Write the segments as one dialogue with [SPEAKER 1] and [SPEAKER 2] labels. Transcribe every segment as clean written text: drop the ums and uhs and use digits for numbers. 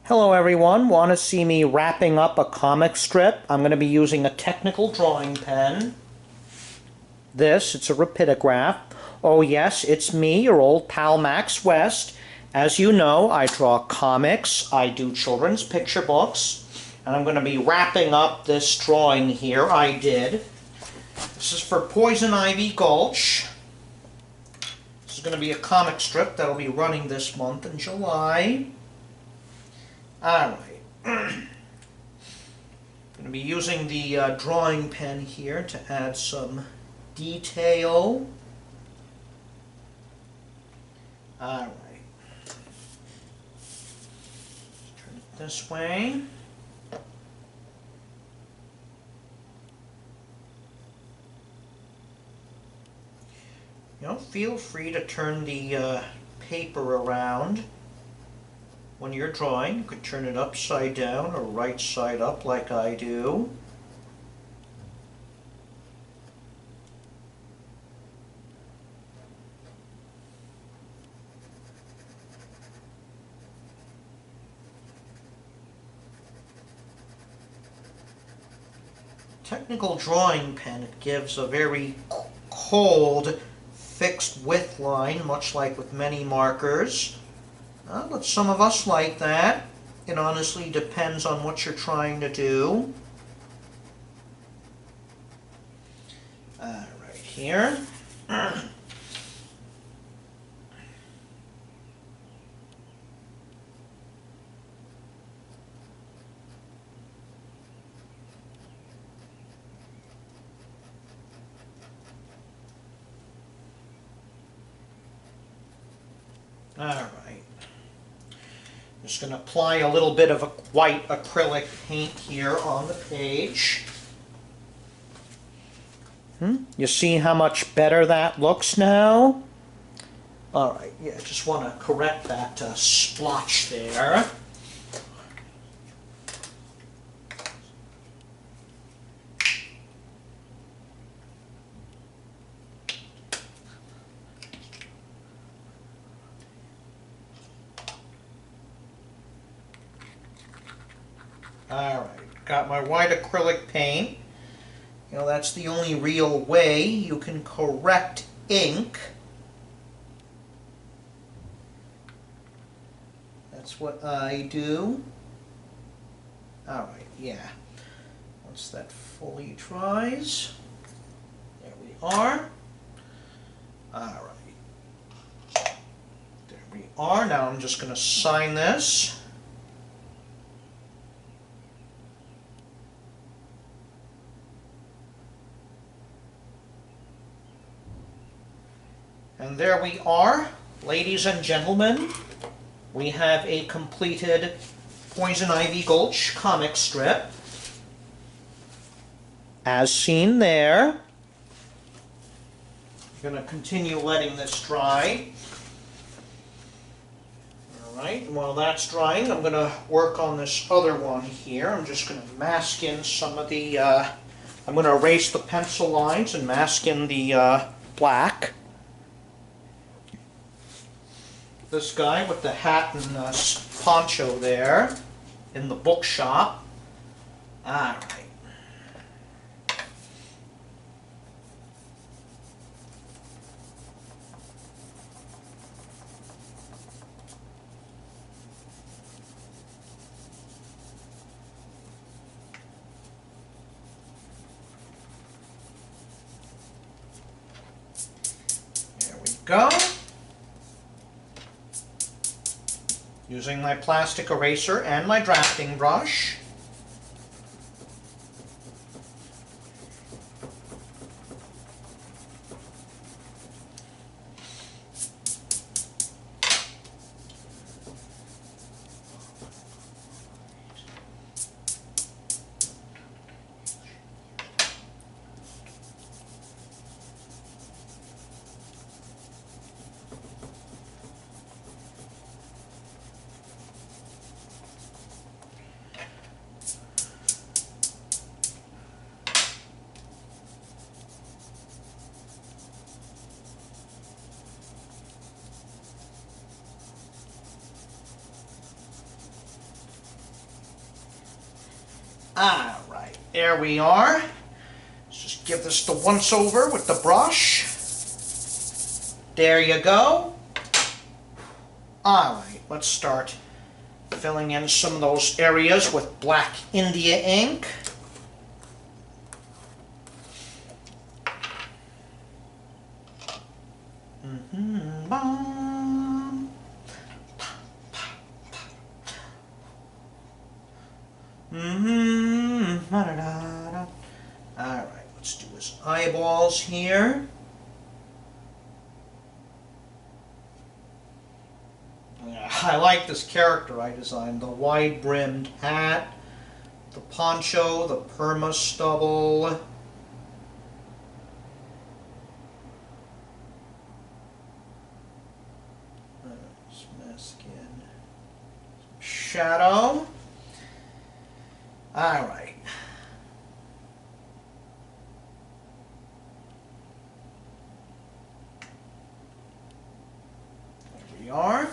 [SPEAKER 1] Hello everyone, want to see me wrapping up a comic strip? I'm going to be using a technical drawing pen. It's a Rapidograph. Oh yes, it's me, your old pal Max West. As you know, I draw comics, I do children's picture books, and I'm going to be wrapping up this drawing here I did. This is for Poison Ivy Gulch. This is going to be a comic strip that'll be running this month in July. Alright, I'm going to be using the drawing pen here to add some detail. Alright, turn it this way. Feel free to turn the paper around. When you're drawing, you could turn it upside down or right side up like I do. Technical drawing pen, it gives a very cold, fixed width line, much like with many markers. But some of us like that. It honestly depends on what you're trying to do. Right here. Alright. Just going to apply a little bit of a white acrylic paint here on the page. You see how much better that looks now? Alright, yeah, just want to correct that splotch there. Alright, got my white acrylic paint. That's the only real way you can correct ink. That's what I do. Alright, yeah. Once that fully dries, there we are. Alright. There we are. Now I'm just going to sign this. And there we are, ladies and gentlemen. We have a completed Poison Ivy Gulch comic strip, as seen there. I'm going to continue letting this dry. Alright, while that's drying, I'm going to work on this other one here. I'm just going to mask in some of the, I'm going to erase the pencil lines and mask in the black. This guy with the hat and poncho there in the bookshop. Alright. There we go. Using my plastic eraser and my drafting brush. Alright, there we are. Let's just give this the once over with the brush. There you go. Alright, let's start filling in some of those areas with black India ink. Alright, let's do his eyeballs here. I like this character I designed. The wide-brimmed hat, the poncho, the perma stubble. Some masking. Some shadow. Alright. There we are.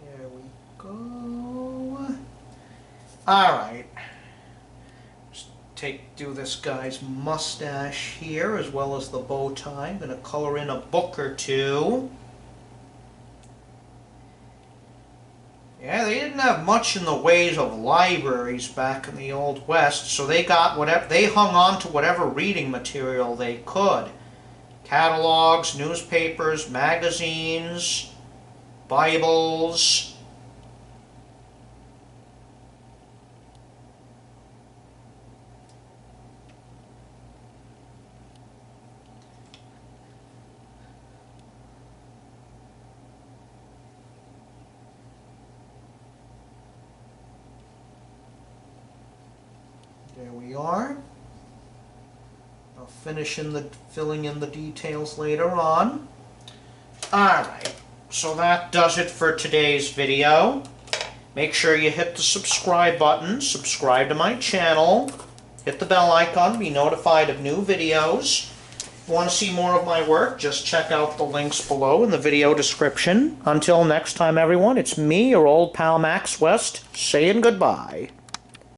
[SPEAKER 1] There we go. Alright. Do this guy's mustache here as well as the bow tie. I'm going to color in a book or two. Yeah, they didn't have much in the ways of libraries back in the Old West, so they got whatever, they hung on to whatever reading material they could. Catalogs, newspapers, magazines, Bibles. There we are. I'll finish filling in the details later on. Alright, so that does it for today's video. Make sure you hit the subscribe button, subscribe to my channel, hit the bell icon, be notified of new videos. If you want to see more of my work, just check out the links below in the video description. Until next time, everyone, it's me, your old pal Max West, saying goodbye.